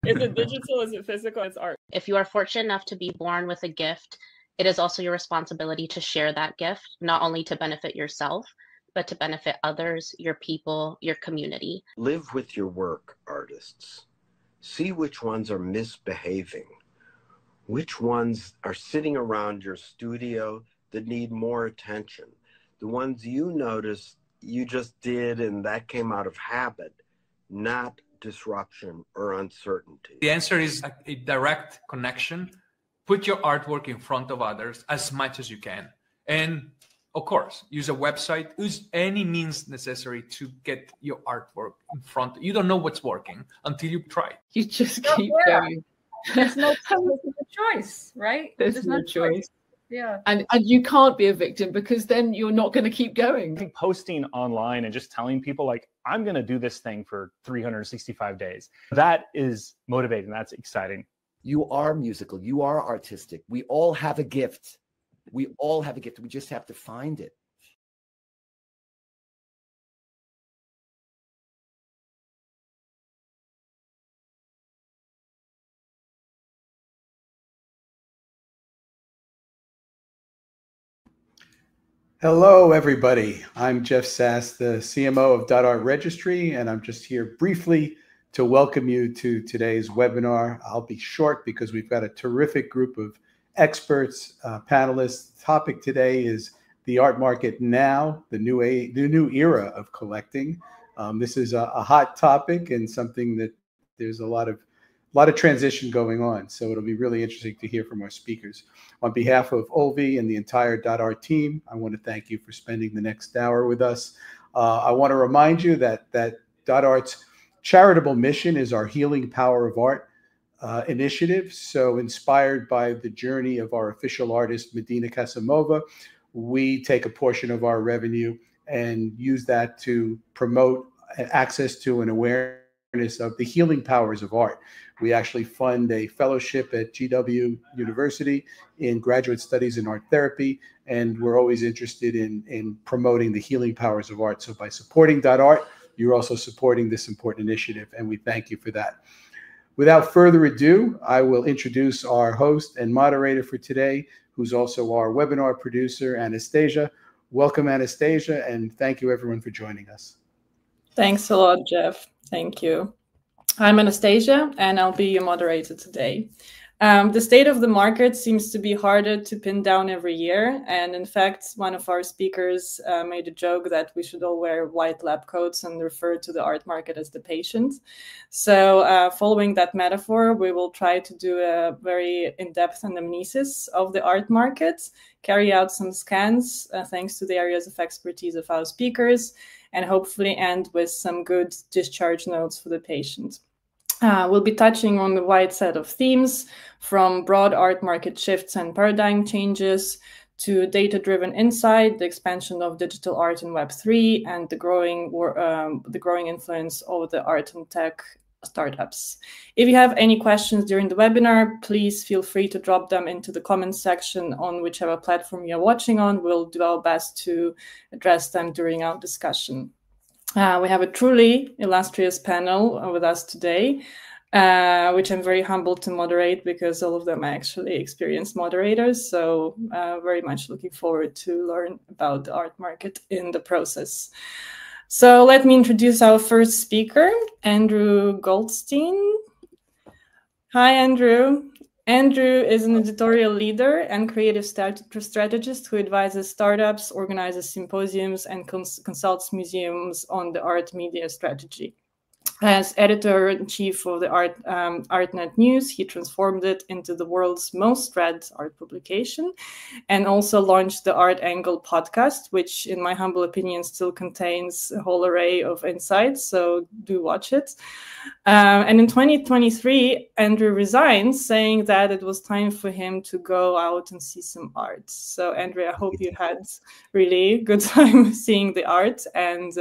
Is it digital? Is it physical? It's art. If you are fortunate enough to be born with a gift, it is also your responsibility to share that gift, not only to benefit yourself, but to benefit others, your people, your community. Live with your work, artists. See which ones are misbehaving. Which ones are sitting around your studio that need more attention. The ones you notice you just did and that came out of habit, not disruption or uncertainty. The answer is a direct connection. Put your artwork in front of others as much as you can. And of course, use a website, use any means necessary to get your artwork in front. You don't know what's working until you try. You just keep going. There's no choice, right? There's no choice. Yeah. And you can't be a victim because then you're not going to keep going. I think posting online and just telling people like, I'm going to do this thing for 365 days. That is motivating. That's exciting. You are musical. You are artistic. We all have a gift. We all have a gift. We just have to find it. Hello, everybody. I'm Jeff Sass, the CMO of .Art Registry, and I'm just here briefly to welcome you to today's webinar. I'll be short because we've got a terrific group of experts, panelists. The topic today is the art market now, the new era of collecting. This is a hot topic and something that there's a lot of transition going on. So it'll be really interesting to hear from our speakers. On behalf of Olvi and the entire .Art team, I want to thank you for spending the next hour with us. I want to remind you that .Art's charitable mission is our Healing Power of Art initiative. So inspired by the journey of our official artist, Medina Kasimova, we take a portion of our revenue and use that to promote access to and awareness of the healing powers of art. We actually fund a fellowship at GW University in graduate studies in art therapy, and we're always interested in promoting the healing powers of art. So by supporting .Art, you're also supporting this important initiative, and we thank you for that. Without further ado, I will introduce our host and moderator for today, who's also our webinar producer, Anastasia. Welcome, Anastasia, and thank you everyone for joining us. Thanks a lot, Jeff. Thank you. I'm Anastasia, and I'll be your moderator today. The state of the market seems to be harder to pin down every year. And in fact, one of our speakers made a joke that we should all wear white lab coats and refer to the art market as the patient. So following that metaphor, we will try to do a very in-depth anamnesis of the art market, carry out some scans thanks to the areas of expertise of our speakers, and hopefully end with some good discharge notes for the patient. We'll be touching on the wide set of themes, from broad art market shifts and paradigm changes to data-driven insight, the expansion of digital art in Web3, and the growing influence of the art and tech startups. If you have any questions during the webinar, please feel free to drop them into the comments section on whichever platform you're watching on. We'll do our best to address them during our discussion. We have a truly illustrious panel with us today, which I'm very humbled to moderate because all of them are actually experienced moderators. So very much looking forward to learn about the art market in the process. So let me introduce our first speaker, Andrew Goldstein. Hi, Andrew. Andrew is an editorial leader and creative strategist who advises startups, organizes symposiums, and consults museums on the art media strategy. As editor-in-chief of the ArtNet News, he transformed it into the world's most read art publication, and also launched the Art Angle podcast, which, in my humble opinion, still contains a whole array of insights, so do watch it. And in 2023, Andrew resigned, saying that it was time for him to go out and see some art. So, Andrew, I hope you had really good time seeing the art, and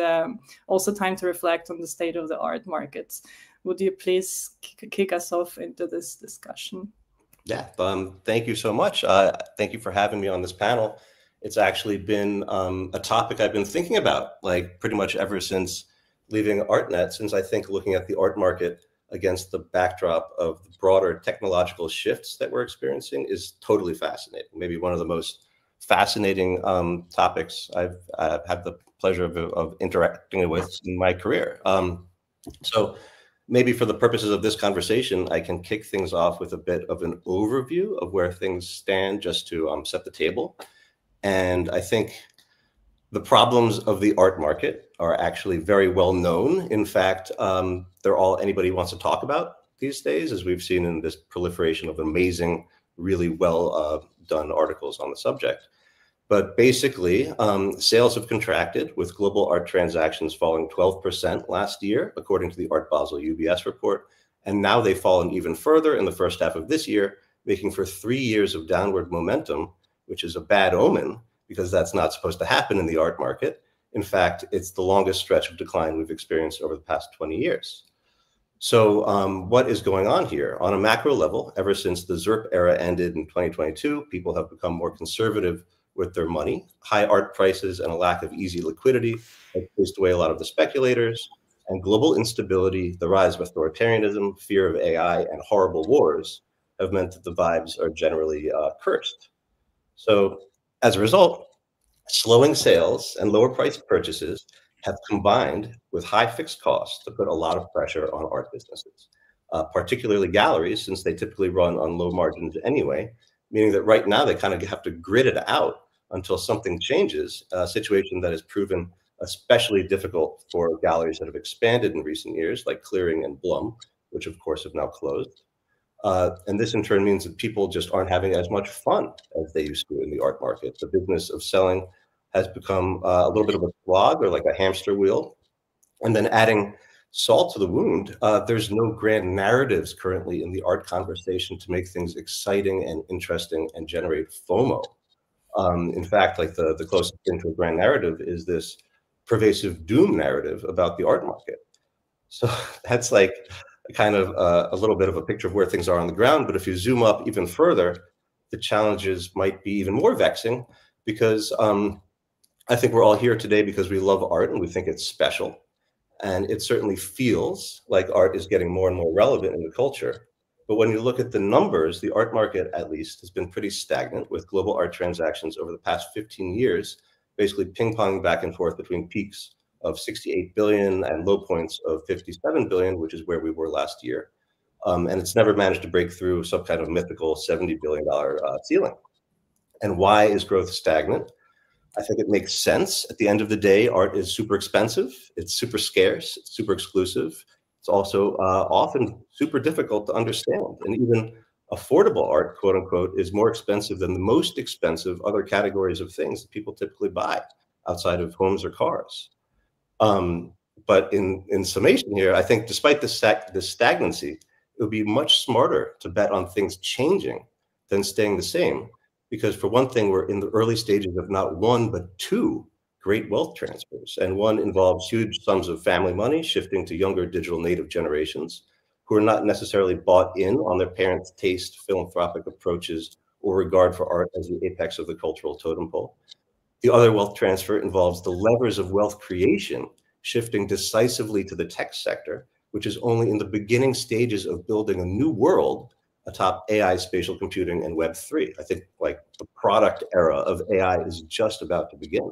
also time to reflect on the state of the art market. Would you please kick us off into this discussion? Yeah, thank you so much. Thank you for having me on this panel. It's actually been a topic I've been thinking about, like pretty much ever since leaving ArtNet, since I think looking at the art market against the backdrop of the broader technological shifts that we're experiencing is totally fascinating. Maybe one of the most fascinating topics I've had the pleasure of interacting with in my career. So maybe for the purposes of this conversation, I can kick things off with a bit of an overview of where things stand, just to set the table. And I think the problems of the art market are actually very well known. In fact, they're all anybody wants to talk about these days, as we've seen in this proliferation of amazing, really well done articles on the subject. But basically, sales have contracted, with global art transactions falling 12% last year, according to the Art Basel UBS report. And now they've fallen even further in the first half of this year, making for 3 years of downward momentum, which is a bad omen, because that's not supposed to happen in the art market. In fact, it's the longest stretch of decline we've experienced over the past 20 years. So what is going on here? On a macro level, ever since the ZERP era ended in 2022, people have become more conservative with their money. High art prices and a lack of easy liquidity have chased away a lot of the speculators, and global instability, the rise of authoritarianism, fear of AI, and horrible wars have meant that the vibes are generally cursed. So as a result, slowing sales and lower priced purchases have combined with high fixed costs to put a lot of pressure on art businesses, particularly galleries, since they typically run on low margins anyway, meaning that right now they kind of have to grit it out until something changes, a situation that has proven especially difficult for galleries that have expanded in recent years, like Clearing and Blum, which of course have now closed. And this in turn means that people just aren't having as much fun as they used to in the art market. The business of selling has become a little bit of a slog, or like a hamster wheel. And then adding salt to the wound, there's no grand narratives currently in the art conversation to make things exciting and interesting and generate FOMO. In fact, like the closest thing to a grand narrative is this pervasive doom narrative about the art market. So that's like kind of a little bit of a picture of where things are on the ground. But if you zoom up even further, the challenges might be even more vexing, because I think we're all here today because we love art and we think it's special. And it certainly feels like art is getting more and more relevant in the culture. But when you look at the numbers, the art market, at least, has been pretty stagnant, with global art transactions over the past 15 years basically ping-ponging back and forth between peaks of 68 billion and low points of 57 billion, which is where we were last year. And it's never managed to break through some kind of mythical $70 billion ceiling. And why is growth stagnant? I think it makes sense. At the end of the day, art is super expensive. It's super scarce. It's super exclusive. It's also often super difficult to understand. And even affordable art, quote unquote, is more expensive than the most expensive other categories of things that people typically buy outside of homes or cars. But in summation here, I think despite the stagnancy, it would be much smarter to bet on things changing than staying the same. Because for one thing, we're in the early stages of not one, but two great wealth transfers. And one involves huge sums of family money shifting to younger digital native generations who are not necessarily bought in on their parents' taste, philanthropic approaches, or regard for art as the apex of the cultural totem pole. The other wealth transfer involves the levers of wealth creation shifting decisively to the tech sector, which is only in the beginning stages of building a new world atop AI, spatial computing, and Web3. I think like the product era of AI is just about to begin.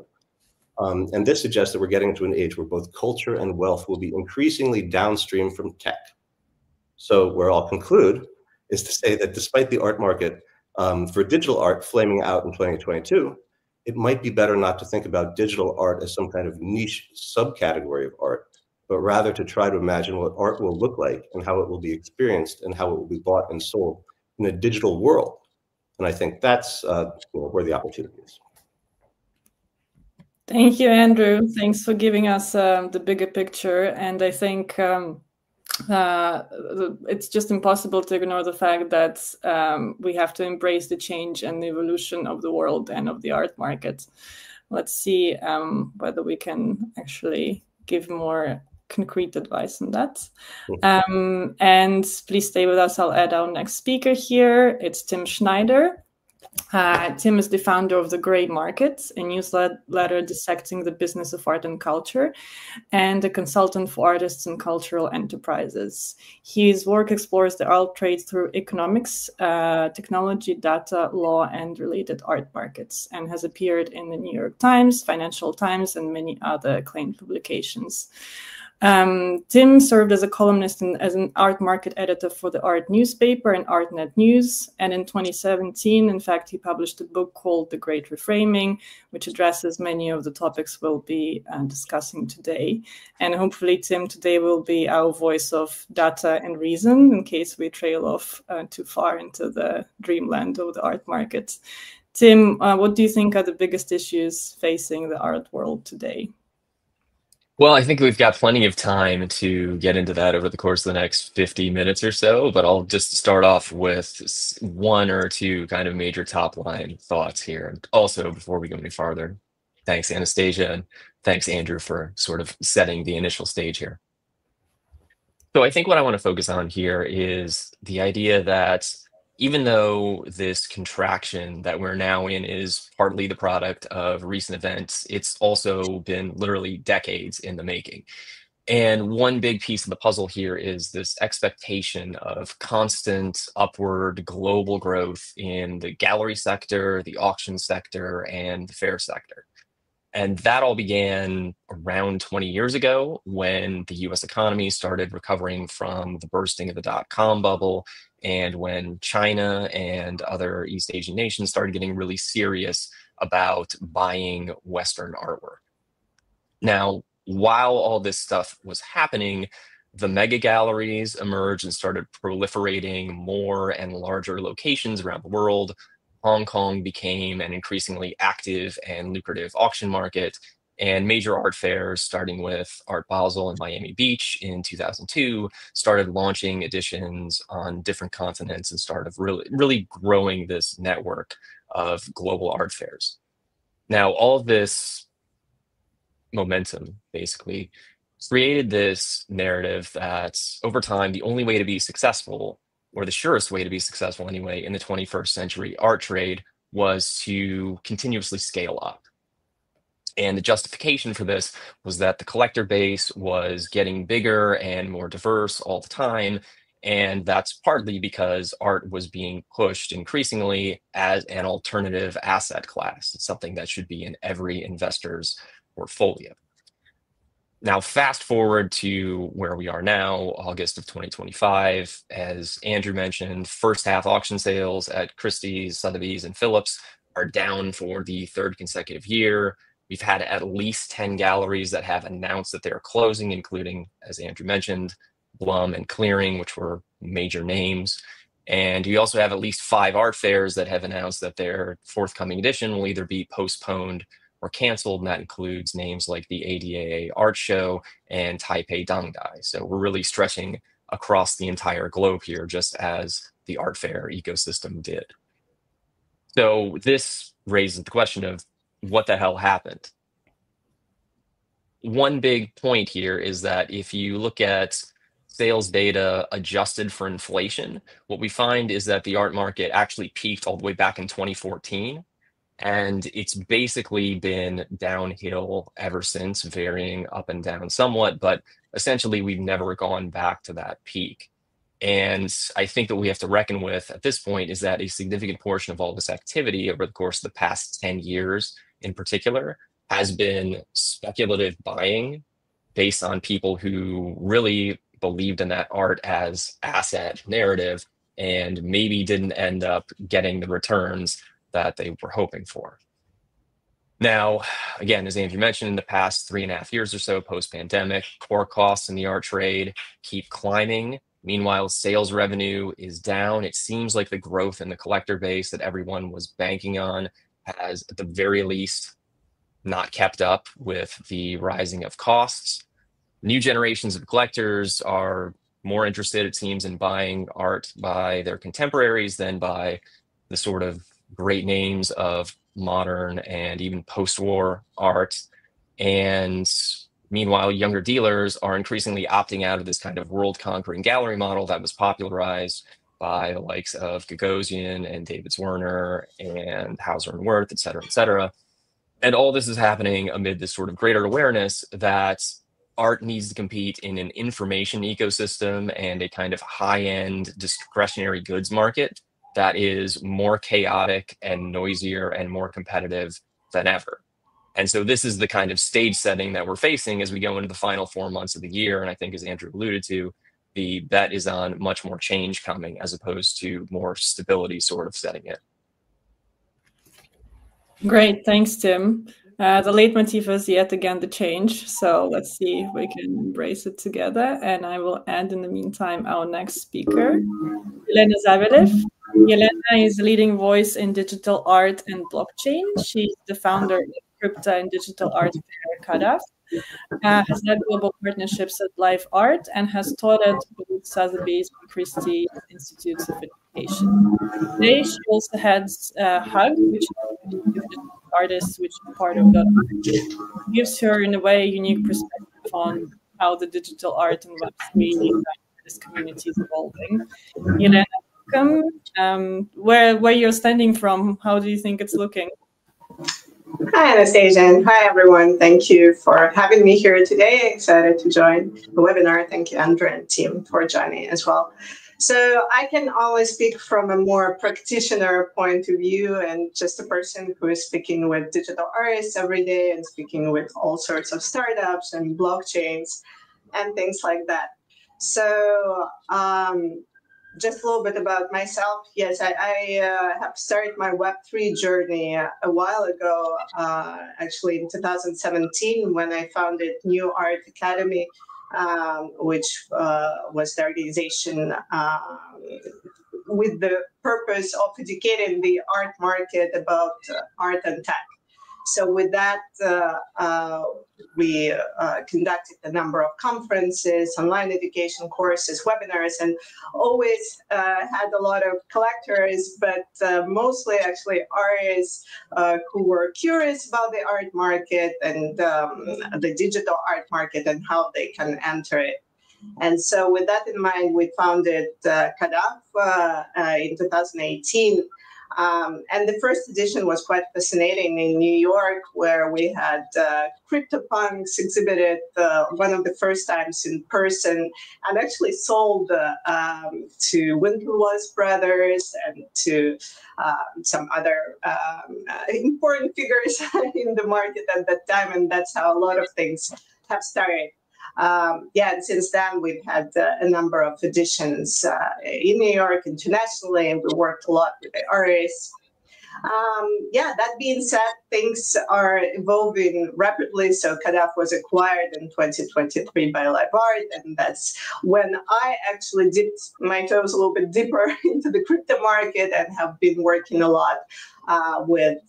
And this suggests that we're getting to an age where both culture and wealth will be increasingly downstream from tech. So where I'll conclude is to say that despite the art market for digital art flaming out in 2022, it might be better not to think about digital art as some kind of niche subcategory of art, but rather to try to imagine what art will look like and how it will be experienced and how it will be bought and sold in a digital world. And I think that's where the opportunity is. Thank you, Andrew. Thanks for giving us the bigger picture. And I think it's just impossible to ignore the fact that we have to embrace the change and the evolution of the world and of the art market. Let's see whether we can actually give more concrete advice on that. And please stay with us. I'll add our next speaker here. It's Tim Schneider. Tim is the founder of The Grey Market, a newsletter dissecting the business of art and culture, and a consultant for artists and cultural enterprises. His work explores the art trade through economics, technology, data, law, and related art markets, and has appeared in the New York Times, Financial Times, and many other acclaimed publications. Tim served as a columnist and as an art market editor for the Art newspaper and ArtNet News. And in 2017, in fact, he published a book called The Great Reframing, which addresses many of the topics we'll be discussing today. And hopefully, Tim today will be our voice of data and reason in case we trail off too far into the dreamland of the art market. Tim, what do you think are the biggest issues facing the art world today? Well, I think we've got plenty of time to get into that over the course of the next 50 minutes or so, but I'll just start off with one or two kind of major top line thoughts here. Also, before we go any farther, thanks Anastasia and thanks Andrew for sort of setting the initial stage here. So I think what I want to focus on here is the idea that even though this contraction that we're now in is partly the product of recent events, it's also been literally decades in the making. And one big piece of the puzzle here is this expectation of constant upward global growth in the gallery sector, the auction sector, and the fair sector. And that all began around 20 years ago when the US economy started recovering from the bursting of the dot-com bubble, and when China and other East Asian nations started getting really serious about buying Western artwork. Now, while all this stuff was happening, the mega galleries emerged and started proliferating more and larger locations around the world. Hong Kong became an increasingly active and lucrative auction market, and major art fairs, starting with Art Basel and Miami Beach in 2002, started launching editions on different continents and started really growing this network of global art fairs. Now, all of this momentum basically created this narrative that over time, the only way to be successful, or the surest way to be successful anyway, in the 21st century art trade was to continuously scale up. And the justification for this was that the collector base was getting bigger and more diverse all the time. And that's partly because art was being pushed increasingly as an alternative asset class. It's something that should be in every investor's portfolio. Now, fast forward to where we are now, August of 2025. As Andrew mentioned, first half auction sales at Christie's, Sotheby's, and Phillips are down for the third consecutive year. We've had at least 10 galleries that have announced that they're closing, including, as Andrew mentioned, Blum and Clearing, which were major names. And we also have at least 5 art fairs that have announced that their forthcoming edition will either be postponed or canceled, and that includes names like the ADAA Art Show and Taipei Dangdai. So we're really stretching across the entire globe here, just as the art fair ecosystem did. So this raises the question of what the hell happened? One big point here is that if you look at sales data adjusted for inflation, what we find is that the art market actually peaked all the way back in 2014. And it's basically been downhill ever since, varying up and down somewhat, but essentially we've never gone back to that peak. And I think that we have to reckon with at this point is that a significant portion of all this activity over the course of the past 10 years in particular has been speculative buying based on people who really believed in that art as asset narrative and maybe didn't end up getting the returns that they were hoping for. Now, again, as Andrew mentioned, in the past 3.5 years or so post-pandemic, core costs in the art trade keep climbing. Meanwhile, sales revenue is down. It seems like the growth in the collector base that everyone was banking on has, at the very least, not kept up with the rising of costs. New generations of collectors are more interested, it seems, in buying art by their contemporaries than by the sort of great names of modern and even post-war art. And meanwhile, younger dealers are increasingly opting out of this kind of world-conquering gallery model that was popularized by the likes of Gagosian and David Werner and Hauser and Wirth, et cetera, et cetera. And all this is happening amid this sort of greater awareness that art needs to compete in an information ecosystem and a kind of high-end discretionary goods market that is more chaotic and noisier and more competitive than ever. And so this is the kind of stage setting that we're facing as we go into the final 4 months of the year. And I think, as Andrew alluded to, the bet is on much more change coming as opposed to more stability sort of setting it. Great, thanks, Tim. The leitmotif is yet again the change. So let's see if we can embrace it together. And I will add in the meantime our next speaker, Elena Zavelev. Elena is a leading voice in digital art and blockchain. She's the founder of Crypto and Digital Art Fair Kadav, has led global partnerships at Live Art, and has taught at both Sotheby's and Christie's Institutes of Education. Today, she also heads HUG, which is digital artists, which is part of the gives her, in a way, a unique perspective on how the digital art and Web3 this community is evolving. Elena, welcome. Where you're standing from, how do you think it's looking? Hi, Anastasia. Hi, everyone. Thank you for having me here today. Excited to join the webinar. Thank you, Andrew and team, for joining as well. So I can always speak from a more practitioner point of view and just a person who is speaking with digital artists every day and speaking with all sorts of startups and blockchains and things like that. So just a little bit about myself. Yes, I have started my Web3 journey a while ago, actually in 2017, when I founded New Art Academy, which was the organization with the purpose of educating the art market about art and tech. So with that, we conducted a number of conferences, online education courses, webinars, and always had a lot of collectors, but mostly actually artists who were curious about the art market and the digital art market and how they can enter it. And so with that in mind, we founded Kadav in 2018. And the first edition was quite fascinating in New York, where we had CryptoPunks exhibited one of the first times in person, and actually sold to Winklevoss Brothers and to some other important figures in the market at that time. And that's how a lot of things have started. And since then we've had a number of editions in New York, internationally, and we worked a lot with the artists. That being said, things are evolving rapidly. So Kadav was acquired in 2023 by Live Art, and that's when I actually dipped my toes a little bit deeper into the crypto market and have been working a lot with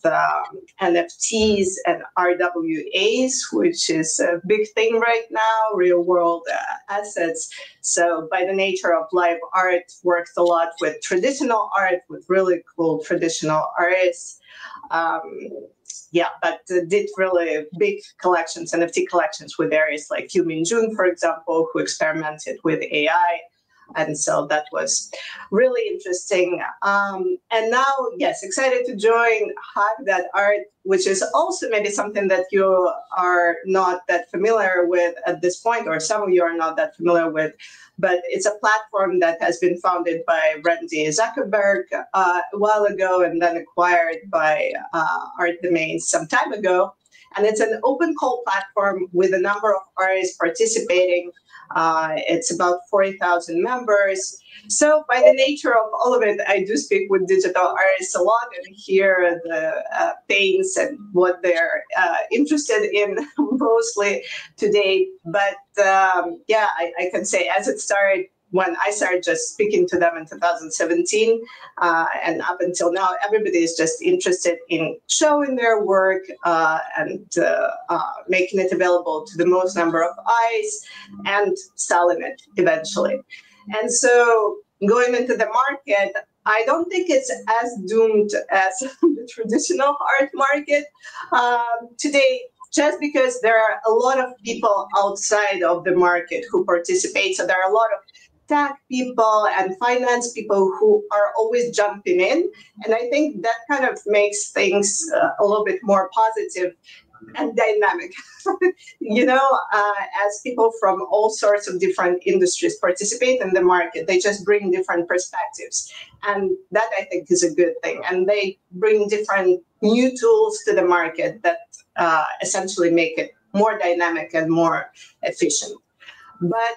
NFTs and RWAs, which is a big thing right now, real world assets. So by the nature of Live Art, worked a lot with traditional art, with really cool traditional artists. But did really big collections, NFT collections with artists like Yu Min Jun, for example, who experimented with AI. And so that was really interesting. And now, yes, excited to join Hug.art, which is also maybe something that you are not that familiar with at this point, or some of you are not that familiar with. But it's a platform that has been founded by Randy Zuckerberg a while ago and then acquired by Art Domains some time ago. And it's an open call platform with a number of artists participating. It's about 40,000 members. So by the nature of all of it, I do speak with digital artists a lot and hear the pains and what they're interested in mostly today. But I can say as it started, when I started just speaking to them in 2017 and up until now, everybody is just interested in showing their work and making it available to the most number of eyes and selling it eventually. And so going into the market, I don't think it's as doomed as the traditional art market today, just because there are a lot of people outside of the market who participate. So there are a lot of tech people and finance people who are always jumping in. And I think that kind of makes things a little bit more positive and dynamic, as people from all sorts of different industries participate in the market. They just bring different perspectives. And that, I think, is a good thing. And they bring different new tools to the market that essentially make it more dynamic and more efficient. But,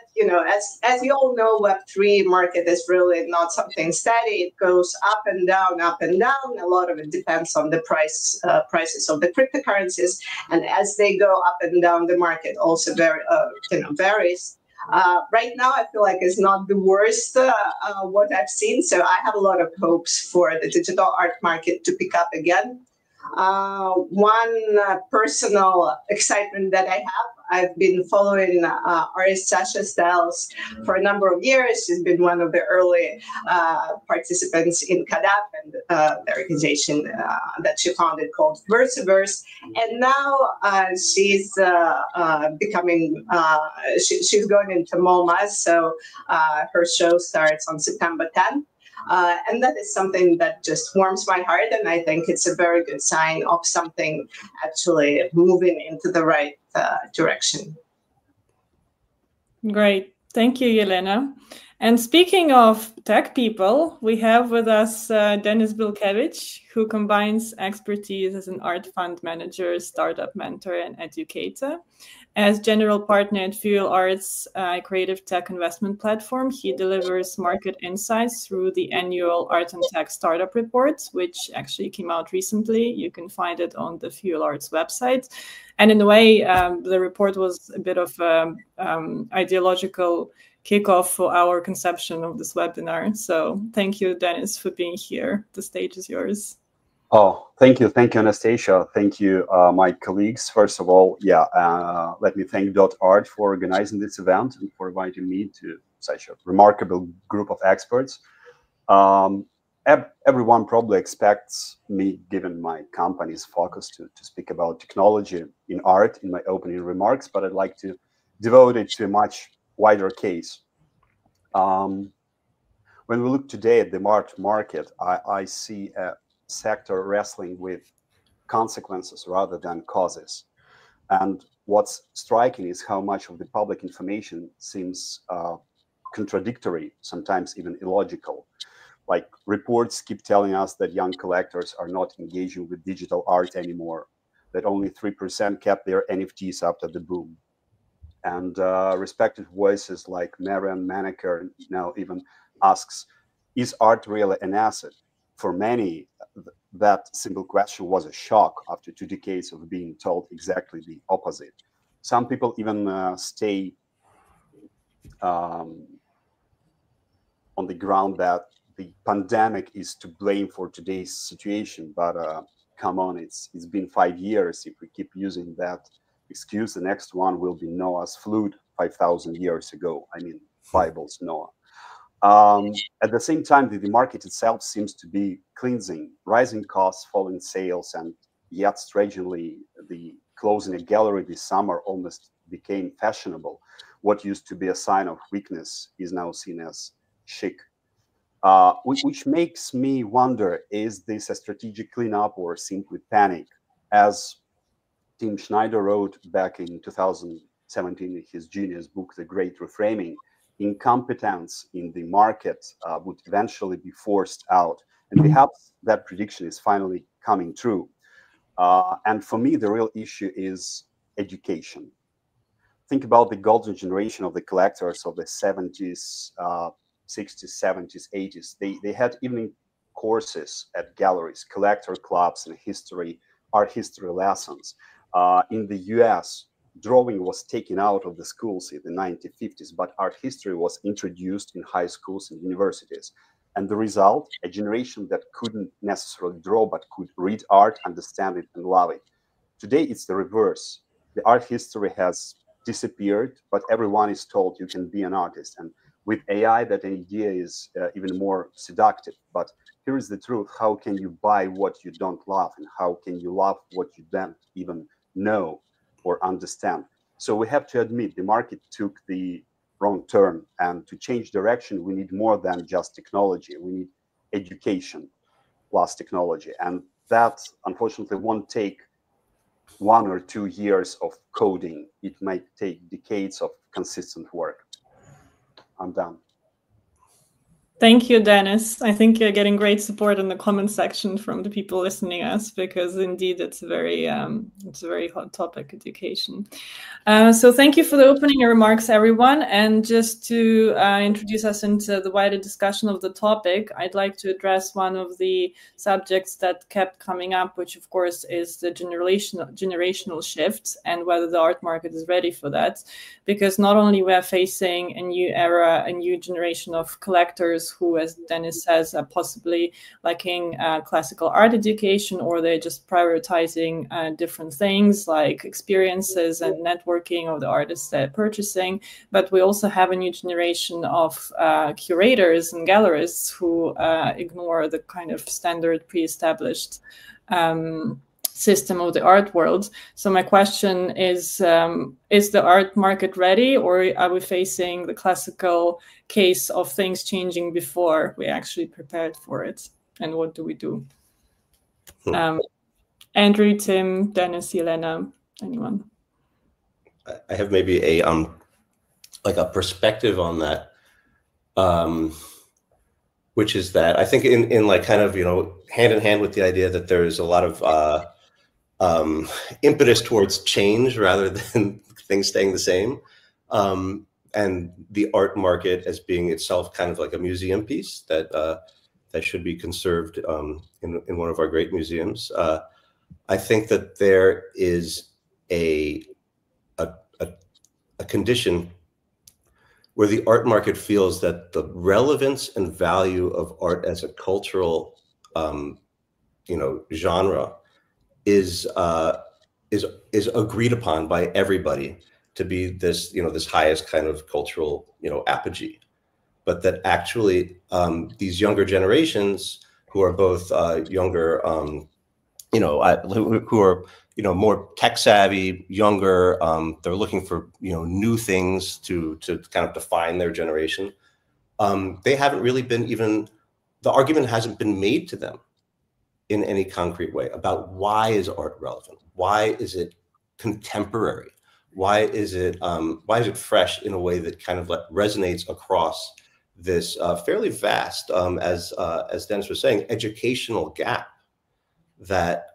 as you all know, Web3 market is really not something steady. It goes up and down, up and down. A lot of it depends on the prices of the cryptocurrencies. And as they go up and down, the market also varies. Right now, I feel like it's not the worst what I've seen. So I have a lot of hopes for the digital art market to pick up again. One personal excitement that I have, I've been following artist Sasha Styles for a number of years. She's been one of the early participants in KADAP and the organization that she founded called Versaverse. And now she's becoming, she's going into MoMA, so her show starts on September 10th. And that is something that just warms my heart, and I think it's a very good sign of something actually moving into the right direction. Great. Thank you, Elena. And speaking of tech people, we have with us Denis Belkevich, who combines expertise as an art fund manager, startup mentor, and educator. As general partner at Fuel Art's creative tech investment platform, he delivers market insights through the annual Art and Tech Startup Report, which actually came out recently. You can find it on the Fuel Arts website. And in a way, the report was a bit of ideological kickoff for our conception of this webinar. So thank you, Denis, for being here. The stage is yours. Oh, thank you. Thank you, Anastasia. Thank you, my colleagues. First of all, let me thank .art for organizing this event and for inviting me to such a remarkable group of experts. Everyone probably expects me, given my company's focus, to speak about technology in art in my opening remarks, but I'd like to devote it to a much wider case. When we look today at the art market, I see a sector wrestling with consequences rather than causes. And what's striking is how much of the public information seems contradictory, sometimes even illogical. Like reports keep telling us that young collectors are not engaging with digital art anymore, that only 3% kept their NFTs after the boom. And respected voices like Marian Maneker now even asks, is art really an asset? For many, that simple question was a shock after 2 decades of being told exactly the opposite. Some people even stay on the ground that the pandemic is to blame for today's situation, but come on, it's been 5 years. If we keep using that excuse, the next one will be Noah's flood 5,000 years ago. I mean, Bible's Noah. At the same time, the market itself seems to be cleansing, rising costs, falling sales, and yet strangely, the closing a gallery this summer almost became fashionable. What used to be a sign of weakness is now seen as chic. Which makes me wonder, is this a strategic cleanup or simply panic? As Tim Schneider wrote back in 2017 in his genius book, The Great Reframing, incompetence in the market would eventually be forced out. And perhaps that prediction is finally coming true. And for me, the real issue is education. Think about the golden generation of the collectors of the 70s, 60s, 70s, 80s. They had evening courses at galleries, collector clubs, and art history lessons. In the US, drawing was taken out of the schools in the 1950s, but art history was introduced in high schools and universities. And the result, a generation that couldn't necessarily draw, but could read art, understand it, and love it. Today, it's the reverse. The art history has disappeared, but everyone is told you can be an artist. And with AI, that idea is even more seductive. But here is the truth. How can you buy what you don't love? And how can you love what you don't even know or understand? So we have to admit the market took the wrong turn. And to change direction, we need more than just technology. We need education plus technology. And that, unfortunately, won't take 1 or 2 years of coding. It might take decades of consistent work. I'm done. Thank you, Denis. I think you're getting great support in the comment section from the people listening us, because indeed it's a very hot topic, education. So thank you for the opening remarks, everyone. And just to introduce us into the wider discussion of the topic, I'd like to address one of the subjects that kept coming up, which of course is the generational shift and whether the art market is ready for that. Because not only we're facing a new era, a new generation of collectors who, as Denis says, are possibly lacking classical art education, or they're just prioritizing different things like experiences and networking of the artists they're purchasing. But we also have a new generation of curators and gallerists who ignore the kind of standard pre-established system of the art world. So my question is the art market ready, or are we facing the classical case of things changing before we actually prepared for it? And what do we do? Andrew, Tim, Denis, Elena, anyone? I have maybe a perspective on that, which is that I think in like kind of, hand in hand with the idea that there's a lot of impetus towards change rather than things staying the same, and the art market as being itself kind of like a museum piece that should be conserved in one of our great museums. I think that there is a condition where the art market feels that the relevance and value of art as a cultural genre is agreed upon by everybody to be this, this highest kind of cultural, apogee. But that actually these younger generations who are both younger, who are, more tech savvy, younger, they're looking for, new things to kind of define their generation. They haven't really been the argument hasn't been made to them in any concrete way about why is art relevant? Why is it contemporary? Why is it fresh in a way that kind of resonates across this fairly vast, as Denis was saying, educational gap that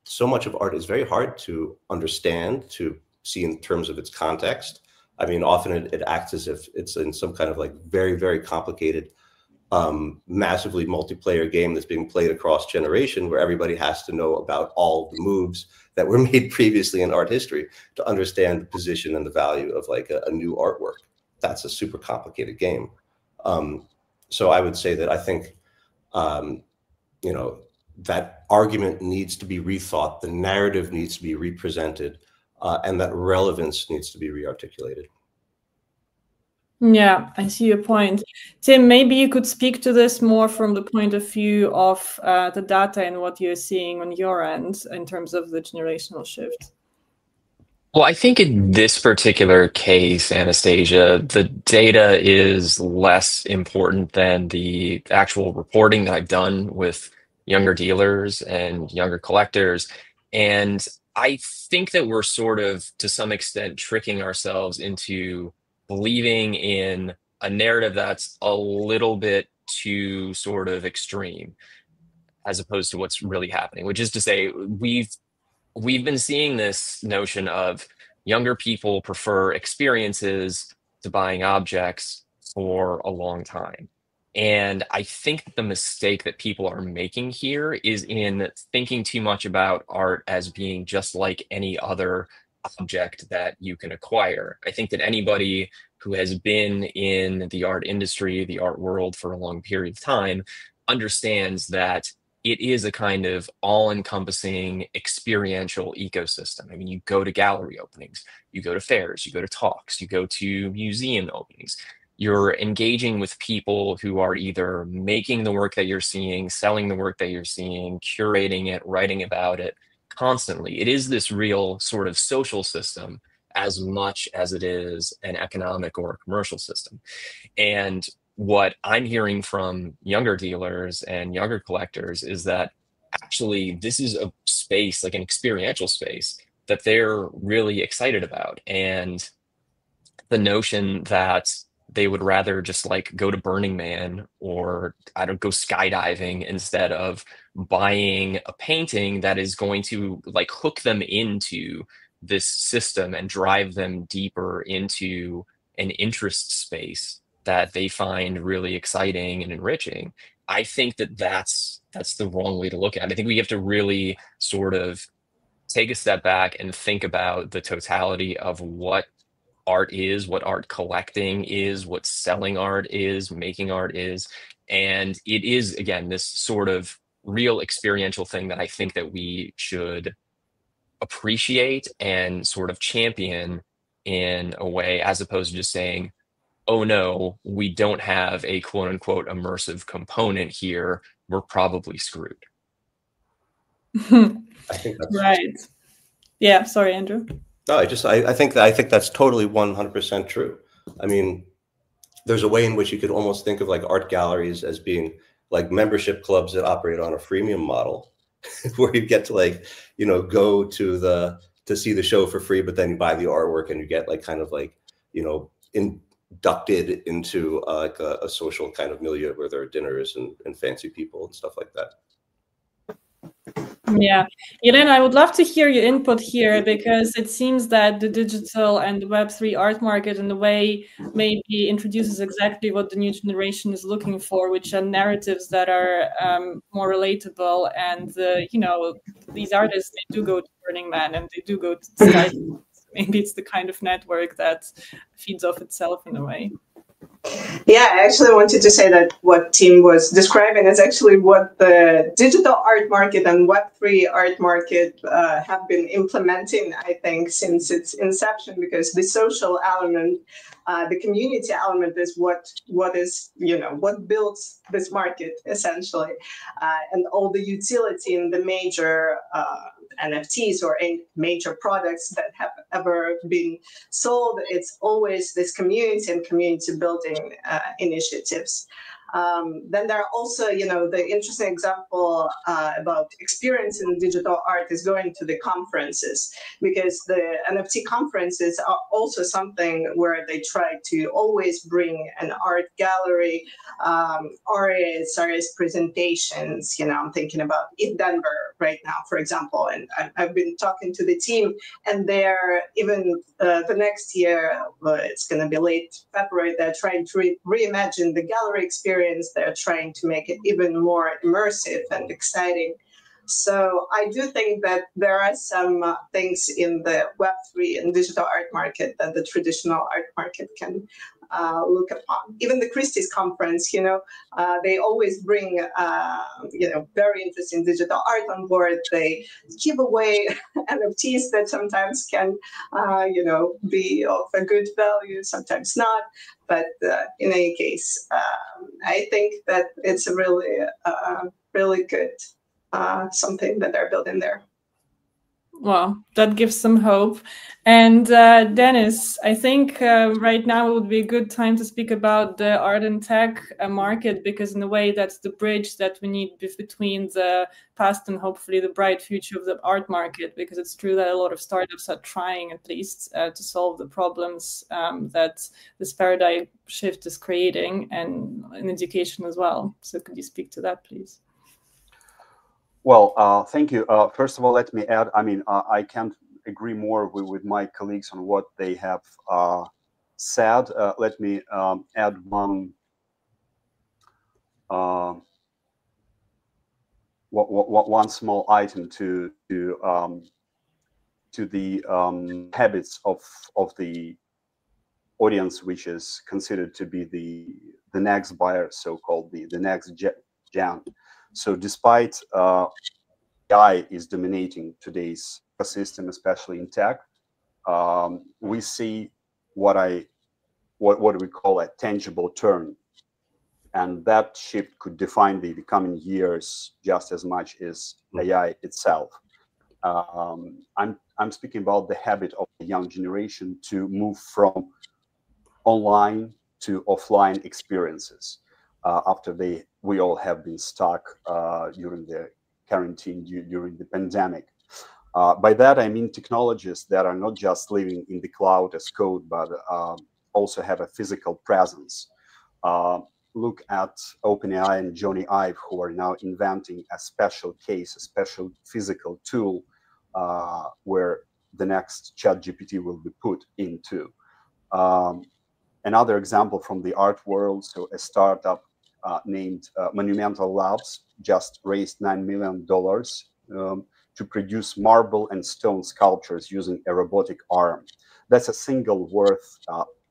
so much of art is very hard to understand, to see in terms of its context. I mean, often it acts as if it's in some kind of like very, very complicated, massively multiplayer game that's being played across generation, where everybody has to know about all the moves that were made previously in art history to understand the position and the value of like a new artwork. That's a super complicated game. So I would say that I think, that argument needs to be rethought, the narrative needs to be represented, and that relevance needs to be rearticulated. Yeah, I see your point. Tim, maybe you could speak to this more from the point of view of the data and what you're seeing on your end in terms of the generational shift. Well, I think in this particular case, Anastasia, the data is less important than the actual reporting that I've done with younger dealers and younger collectors. And I think that we're sort of, to some extent, tricking ourselves into believing in a narrative that's a little bit too sort of extreme, as opposed to what's really happening, which is to say, we've been seeing this notion of younger people prefer experiences to buying objects for a long time. And I think the mistake that people are making here is in thinking too much about art as being just like any other object that you can acquire. I think that anybody who has been in the art industry, the art world for a long period of time, understands that it is a kind of all-encompassing experiential ecosystem. I mean, you go to gallery openings, you go to fairs, you go to talks, you go to museum openings. You're engaging with people who are either making the work that you're seeing, selling the work that you're seeing, curating it, writing about it constantly. It is this real sort of social system as much as it is an economic or a commercial system. And what I'm hearing from younger dealers and younger collectors is that actually this is a space, like an experiential space, that they're really excited about. And the notion that they would rather just like go to Burning Man or I don't go skydiving instead of buying a painting that is going to like hook them into this system and drive them deeper into an interest space that they find really exciting and enriching. I think that that's the wrong way to look at it. I think we have to really sort of take a step back and think about the totality of what art is, what art collecting is, what selling art is, making art is. And it is, again, this sort of real experiential thing that I think that we should appreciate and sort of champion in a way, as opposed to just saying, oh no, we don't have a quote unquote immersive component here, we're probably screwed. I think that's right. Yeah, sorry, Andrew. No, I think that's totally 100% true. I mean, there's a way in which you could almost think of like art galleries as being like membership clubs that operate on a freemium model, where you get to like, you know, go to see the show for free, but then you buy the artwork and you get like kind of like, you know, inducted into like a social kind of milieu where there are dinners and fancy people and stuff like that. Yeah, Elena, I would love to hear your input here, because it seems that the digital and the Web3 art market in a way maybe introduces exactly what the new generation is looking for, which are narratives that are more relatable. And, you know, these artists, they do go to Burning Man and they do go to Sky. Maybe it's the kind of network that feeds off itself in a way. Yeah, I actually wanted to say that what Tim was describing is actually what the digital art market and Web3 art market have been implementing, I think, since its inception, because the social element, the community element is what is, you know, what builds this market essentially, and all the utility in the major NFTs or any major products that have ever been sold. It's always this community and community building initiatives. Then there are also, you know, the interesting example about experience in digital art is going to the conferences, because the NFT conferences are also something where they try to always bring an art gallery, artists presentations. You know, I'm thinking about in Denver right now, for example, and I've been talking to the team, and they're even the next year, it's going to be late February, they're trying to reimagine the gallery experience. They're trying to make it even more immersive and exciting. So I do think that there are some things in the Web3 and digital art market that the traditional art market can look upon. Even the Christie's conference, you know, they always bring, you know, very interesting digital art on board. They give away NFTs that sometimes can, you know, be of a good value, sometimes not. But in any case, I think that it's a really, really good something that they're building there. Well, that gives some hope. And Denis, I think right now would be a good time to speak about the art and tech market, because in a way that's the bridge that we need between the past and hopefully the bright future of the art market, because it's true that a lot of startups are trying at least to solve the problems that this paradigm shift is creating, and in education as well. So could you speak to that, please? Well, thank you. First of all, let me add, I mean, I can't agree more with my colleagues on what they have said. Let me add one small item to the habits of the audience, which is considered to be the next buyer, so-called the next gen. So despite AI is dominating today's ecosystem, especially in tech, we see what we call a tangible turn. And that shift could define the coming years just as much as AI itself. I'm I'm speaking about the habit of the young generation to move from online to offline experiences after we all have been stuck during the quarantine, during the pandemic. By that, I mean technologies that are not just living in the cloud as code, but also have a physical presence. Look at OpenAI and Johnny Ive, who are now inventing a special case, a special physical tool where the next ChatGPT will be put into. Another example from the art world, so a startup named Monumental Labs just raised $9 million to produce marble and stone sculptures using a robotic arm. That's a single worth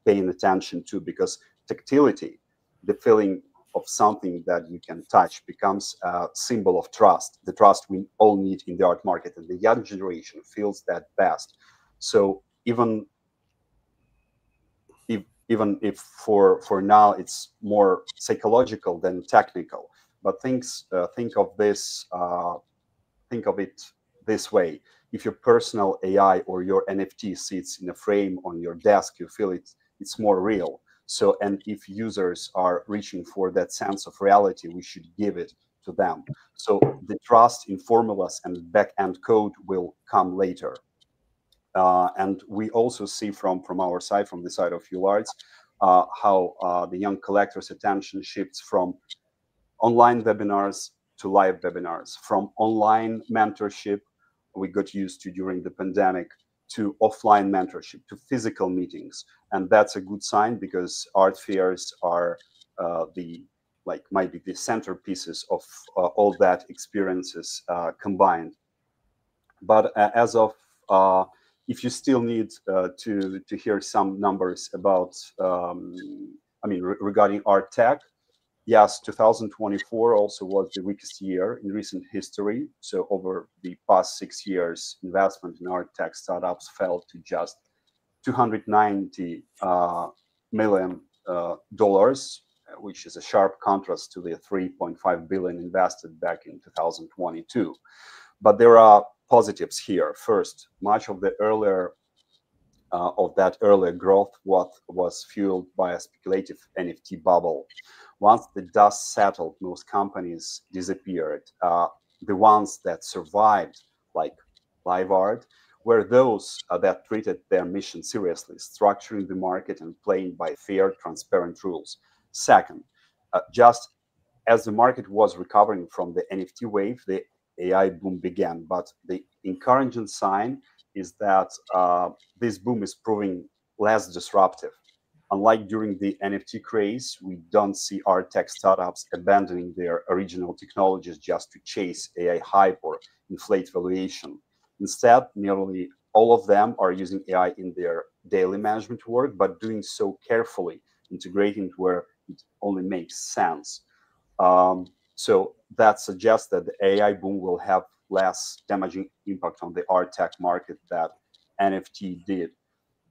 paying attention to, because tactility, the feeling of something that you can touch, becomes a symbol of trust, the trust we all need in the art market, and the young generation feels that best. So even if for now it's more psychological than technical, but think of it this way: if your personal AI or your NFT sits in a frame on your desk, you feel it's more real. So, and if users are reaching for that sense of reality, we should give it to them. So the trust in formulas and back-end code will come later. And we also see from our side, from the side of UArts, how the young collector's attention shifts from online webinars to live webinars, from online mentorship we got used to during the pandemic, to offline mentorship, to physical meetings. And that's a good sign, because art fairs are might be the centerpieces of all that experiences combined. But as of if you still need to hear some numbers about, regarding art tech, yes, 2024 also was the weakest year in recent history. So over the past 6 years, investment in art tech startups fell to just $290 million, which is a sharp contrast to the $3.5 billion invested back in 2022. But there are positives here. First, much of the earlier that earlier growth was fueled by a speculative NFT bubble. Once the dust settled, most companies disappeared. The ones that survived, like live art, were those that treated their mission seriously, structuring the market and playing by fair, transparent rules. Second, just as the market was recovering from the NFT wave, the AI boom began. But the encouraging sign is that this boom is proving less disruptive. Unlike during the NFT craze, we don't see art tech startups abandoning their original technologies just to chase AI hype or inflate valuation. Instead, nearly all of them are using AI in their daily management work, but doing so carefully, integrating it where it only makes sense. So that suggests that the AI boom will have less damaging impact on the art tech market that NFT did.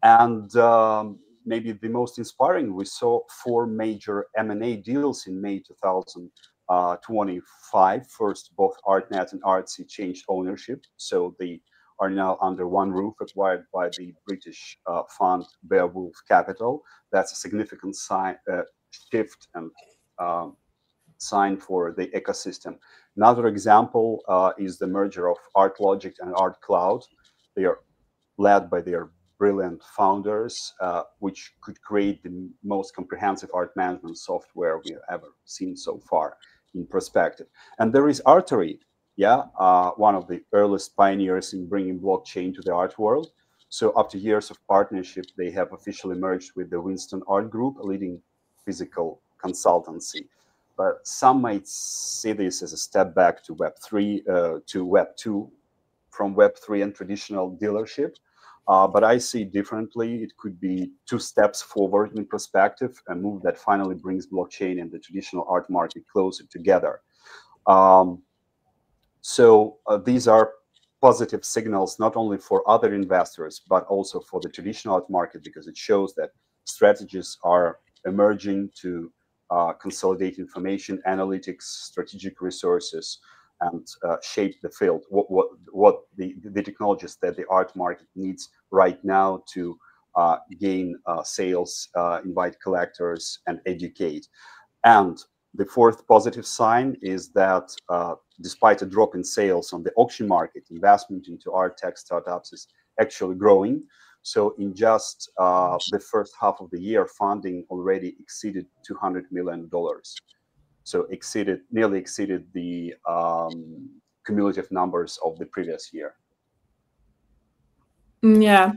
And maybe the most inspiring, we saw 4 major M&A deals in May 2025. First, both ArtNet and Artsy changed ownership, so they are now under one roof, acquired by the British fund Beowulf Capital. That's a significant shift and sign for the ecosystem. Another example is the merger of ArtLogic and ArtCloud. They are led by their brilliant founders, which could create the most comprehensive art management software we've ever seen so far in perspective. And there is Artery, one of the earliest pioneers in bringing blockchain to the art world. So after years of partnership, they have officially merged with the Winston Art Group, a leading physical consultancy. But some might see this as a step back to Web3, to Web2, from Web3 and traditional dealership. But I see it differently. It could be 2 steps forward in perspective, a move that finally brings blockchain and the traditional art market closer together. So these are positive signals, not only for other investors, but also for the traditional art market, because it shows that strategies are emerging to consolidate information, analytics, strategic resources, and shape the field. What the technologies that the art market needs right now to gain sales, invite collectors, and educate. And the fourth positive sign is that despite a drop in sales on the auction market, investment into art tech startups is actually growing. So in just the first half of the year, funding already exceeded $200 million. So nearly exceeded the cumulative numbers of the previous year. Yeah,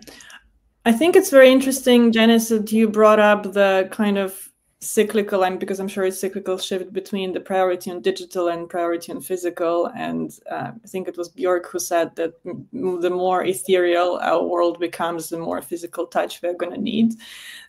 I think it's very interesting, Denis, that you brought up the kind of cyclical, and because I'm sure it's cyclical shift between the priority on digital and priority on physical. And I think it was Björk who said that the more ethereal our world becomes, the more physical touch we're going to need.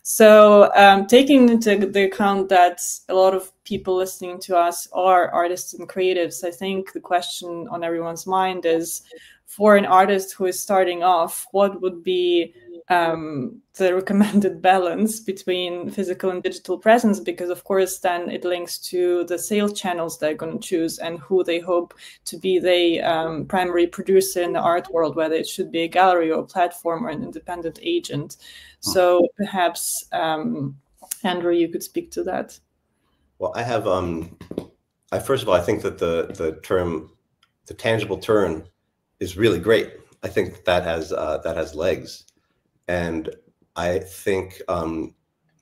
So taking into the account that a lot of people listening to us are artists and creatives, I think the question on everyone's mind is, for an artist who is starting off, what would be the recommended balance between physical and digital presence? Because of course then it links to the sales channels they're going to choose and who they hope to be the primary producer in the art world, whether it should be a gallery or a platform or an independent agent. So perhaps Andrew, you could speak to that. Well, I have first of all, I think that the tangible turn is really great. I think that has legs. And I think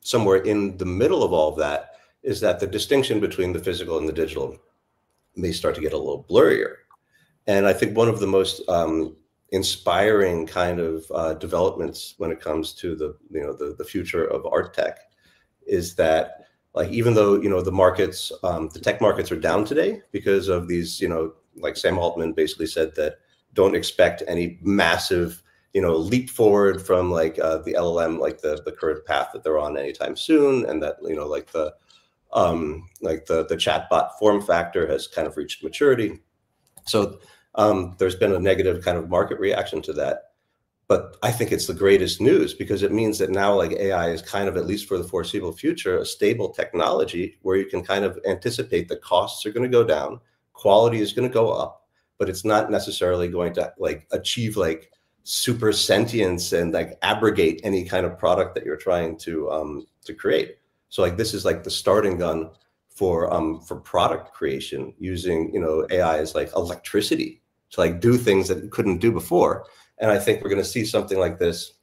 somewhere in the middle of all of that is that the distinction between the physical and the digital may start to get a little blurrier. And I think one of the most inspiring kind of developments when it comes to the future of art tech is that, like, even though the markets, the tech markets are down today because of these, like Sam Altman basically said that don't expect any massive leap forward from like the LLM, like the current path that they're on anytime soon, and that like the chatbot form factor has kind of reached maturity. So there's been a negative kind of market reaction to that, but I think it's the greatest news because it means that now like AI is kind of, at least for the foreseeable future, a stable technology where you can kind of anticipate that costs are going to go down, quality is going to go up, but it's not necessarily going to like achieve like super sentience and like abrogate any kind of product that you're trying to create. So like this is like the starting gun for product creation using AI as like electricity to like do things that you couldn't do before. And I think we're going to see something like this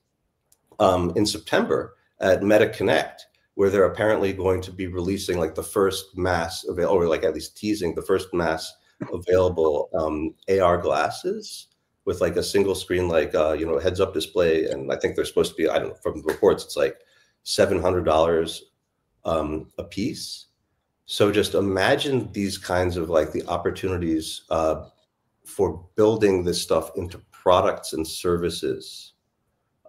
in September at Meta Connect, where they're apparently going to be releasing like the first mass available, or like at least teasing the first mass available AR glasses with like a single screen, like, heads up display. And I think they're supposed to be, I don't know, from the reports, it's like $700 a piece. So just imagine these kinds of like the opportunities for building this stuff into products and services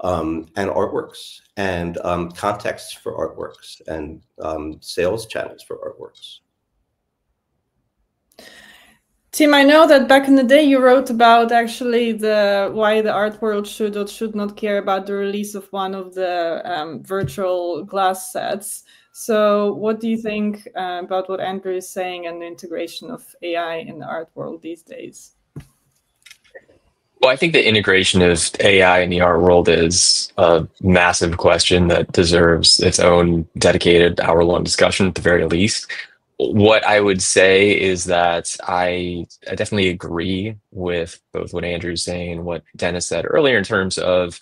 and artworks and contexts for artworks and sales channels for artworks. Tim, I know that back in the day you wrote about actually why the art world should or should not care about the release of one of the virtual glass sets. So what do you think about what Andrew is saying and the integration of AI in the art world these days? Well, I think the integration of AI in the art world is a massive question that deserves its own dedicated hour-long discussion at the very least. What I would say is that I definitely agree with both what Andrew's saying and what Denis said earlier in terms of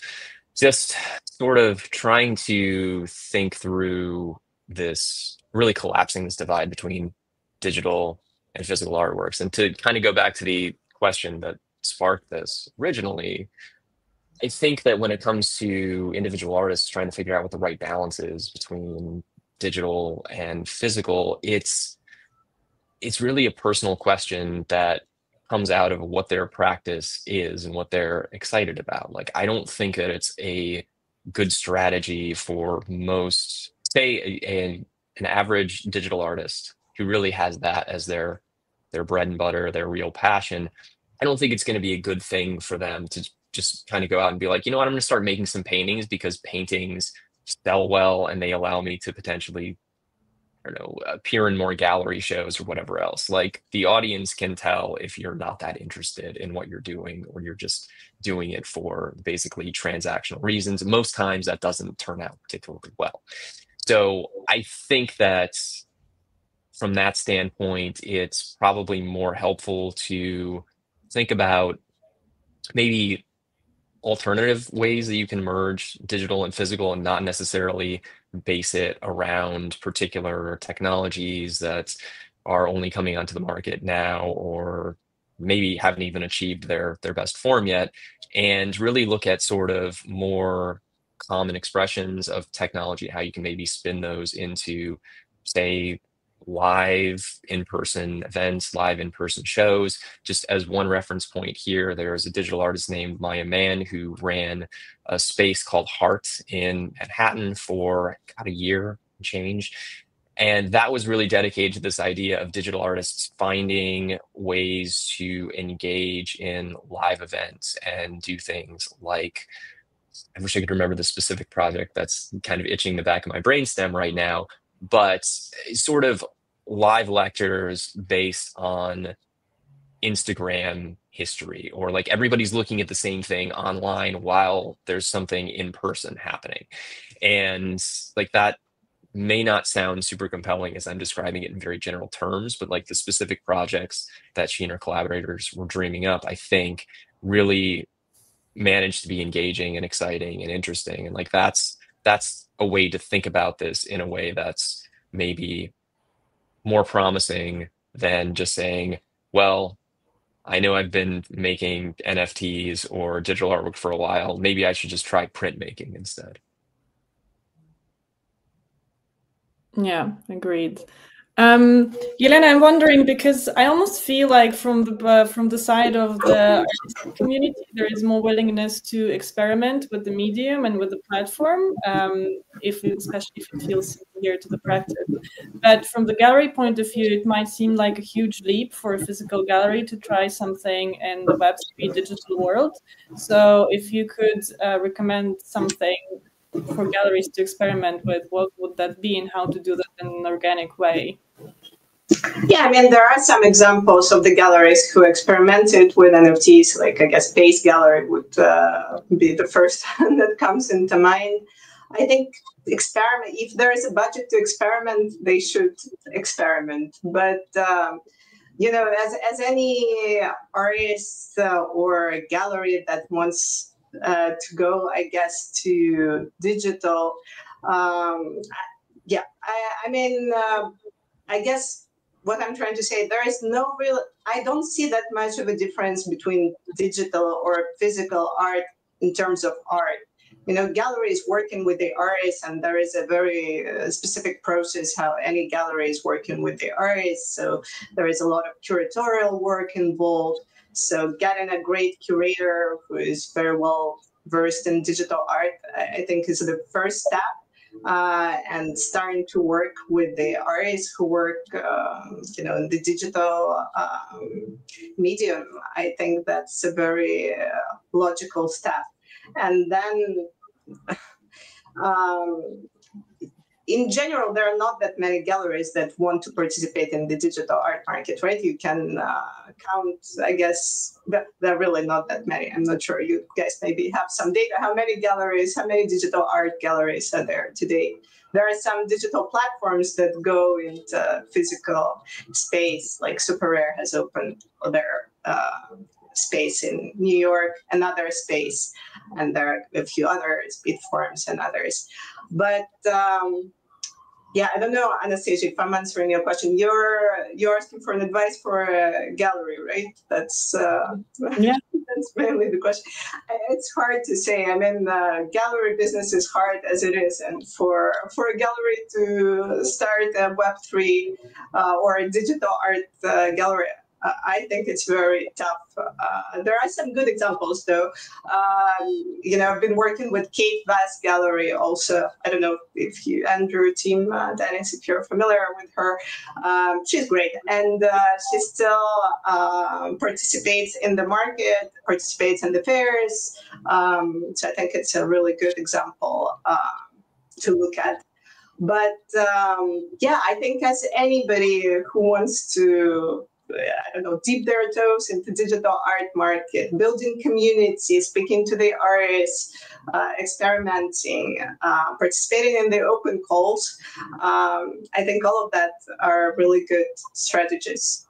just sort of trying to think through this, really collapsing this divide between digital and physical artworks. And to kind of go back to the question that sparked this originally, I think that when it comes to individual artists trying to figure out what the right balance is between digital and physical, it's really a personal question that comes out of what their practice is and what they're excited about. Like, I don't think that it's a good strategy for most, say, an average digital artist who really has that as their bread and butter, their real passion. I don't think it's going to be a good thing for them to just kind of go out and be like, you know what, I'm going to start making some paintings because paintings sell well and they allow me to potentially I don't know, appear in more gallery shows or whatever else. Like the audience can tell if you're not that interested in what you're doing, or you're just doing it for basically transactional reasons. Most times that doesn't turn out particularly well. So I think that from that standpoint, it's probably more helpful to think about maybe alternative ways that you can merge digital and physical, and not necessarily base it around particular technologies that are only coming onto the market now, or maybe haven't even achieved their best form yet, and really look at sort of more common expressions of technology, how you can maybe spin those into, say, live in-person events, live in-person shows. Just as one reference point here, there's a digital artist named Maya Mann who ran a space called Heart in Manhattan for about a year and change. And that was really dedicated to this idea of digital artists finding ways to engage in live events and do things like, I wish I could remember the specific project that's kind of itching the back of my brainstem right now, but sort of live lectures based on Instagram history, or like everybody's looking at the same thing online while there's something in person happening. And like that may not sound super compelling as I'm describing it in very general terms, but like the specific projects that she and her collaborators were dreaming up, I think really managed to be engaging and exciting and interesting. And like that's a way to think about this in a way that's maybe more promising than just saying, well, I know I've been making NFTs or digital artwork for a while, maybe I should just try printmaking instead. Yeah, agreed. Elena, I'm wondering, because I almost feel like from the side of the artistic community, there is more willingness to experiment with the medium and with the platform, especially if it feels familiar to the practice. But from the gallery point of view, it might seem like a huge leap for a physical gallery to try something in the Web3 digital world. So if you could recommend something for galleries to experiment with, what would that be, and how to do that in an organic way? Yeah, I mean, there are some examples of the galleries who experimented with NFTs. Like, I guess Base Gallery would be the first that comes into mind. I think experiment, if there is a budget to experiment, they should experiment. But you know, as any artist or a gallery that wants to go, I guess, to digital. Yeah, I mean, I guess what I'm trying to say, there is no real, I don't see that much of a difference between digital or physical art in terms of art. You know, galleries working with the artists, and there is a very specific process how any gallery is working with the artists. So there is a lot of curatorial work involved. So getting a great curator who is very well versed in digital art, I think, is the first step. And starting to work with the artists who work, you know, in the digital medium, I think that's a very logical step. And then, in general, there are not that many galleries that want to participate in the digital art market, right? You can count, I guess, but there are really not that many. I'm not sure. You guys maybe have some data. How many digital art galleries are there today? There are some digital platforms that go into physical space, like Super Rare has opened their space in New York, another space, and there are a few others, Bitforms and others. But yeah, I don't know, Anastasia, if I'm answering your question. You're asking for an advice for a gallery, right? That's yeah. That's mainly the question. It's hard to say. I mean, gallery business is hard as it is, and for a gallery to start a Web3 or a digital art gallery, I think it's very tough. There are some good examples, though. You know, I've been working with Kate Vast Gallery also. I don't know if you, Andrew, team, Denis, if you're familiar with her. She's great. And she still participates in the market, participates in the fairs. So I think it's a really good example to look at. But yeah, I think as anybody who wants to, I don't know, dip their toes into digital art market, building community, speaking to the artists, experimenting, participating in the open calls, I think all of that are really good strategies.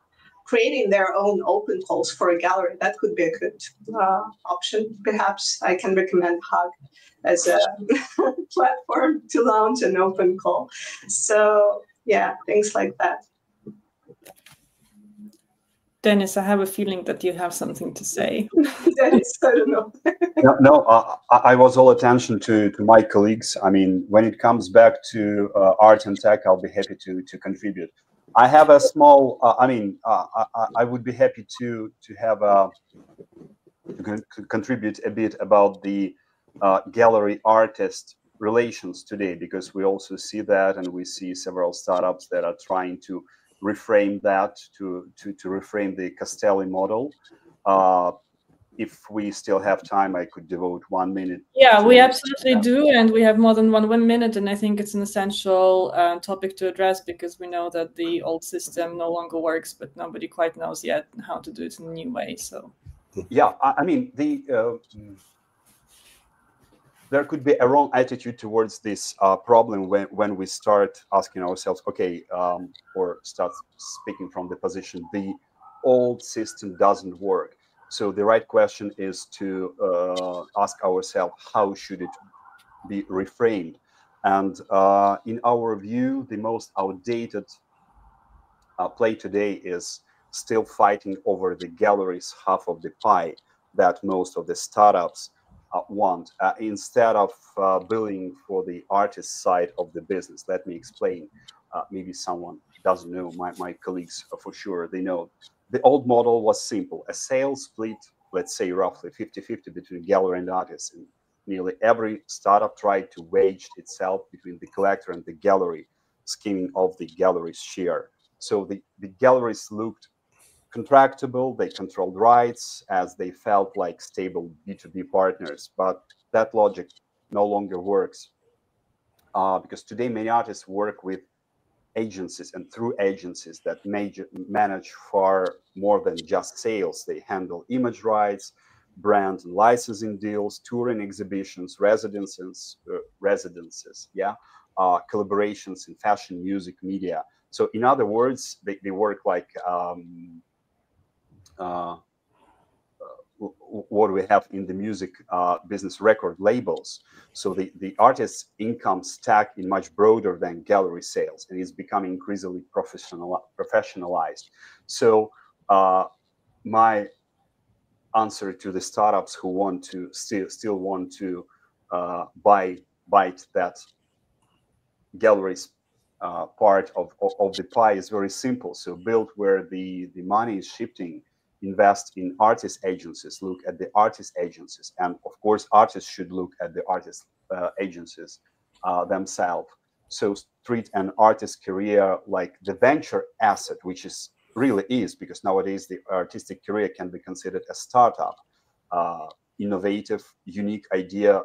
Creating their own open calls for a gallery, that could be a good option. Perhaps I can recommend Hug as a platform to launch an open call. So yeah, things like that. Denis, I have a feeling that you have something to say. Denis, I don't know. I was all attention to my colleagues. I mean, when it comes back to art and tech, I'll be happy to contribute. I have a small. I would be happy to have contribute a bit about the gallery artist relations today, because we also see that, and we see several startups that are trying to reframe that, to reframe the Castelli model. If we still have time, I could devote 1 minute. Yeah, we absolutely do, and we have more than 1 minute, and I think it's an essential topic to address, because we know that the old system no longer works, but nobody quite knows yet how to do it in a new way. So yeah, I mean, there could be a wrong attitude towards this problem when we start asking ourselves, okay, or start speaking from the position, the old system doesn't work. So the right question is to ask ourselves, how should it be reframed? And in our view, the most outdated play today is still fighting over the gallery's half of the pie that most of the startups want, instead of billing for the artist side of the business. Let me explain. Maybe someone doesn't know, my colleagues for sure, they know. The old model was simple, a sales split, let's say roughly 50-50 between gallery and artist. And nearly every startup tried to wage itself between the collector and the gallery, skimming off the gallery's share. So the galleries looked contractable, they controlled rights as they felt like stable B2B partners. But that logic no longer works, because today many artists work with agencies, and through agencies that manage far more than just sales. They handle image rights, brand and licensing deals, touring exhibitions, residences, yeah, collaborations in fashion, music, media. So in other words, they work like what we have in the music business, record labels. So the artist's income stack is much broader than gallery sales, and it's becoming increasingly professionalized. So my answer to the startups who want to still want to bite that gallery's part of the pie is very simple. So build where the money is shifting. Invest in artist agencies, look at the artist agencies, and of course artists should look at the artist agencies themselves. So treat an artist career like the venture asset, which is really is, because nowadays the artistic career can be considered a startup, innovative, unique idea,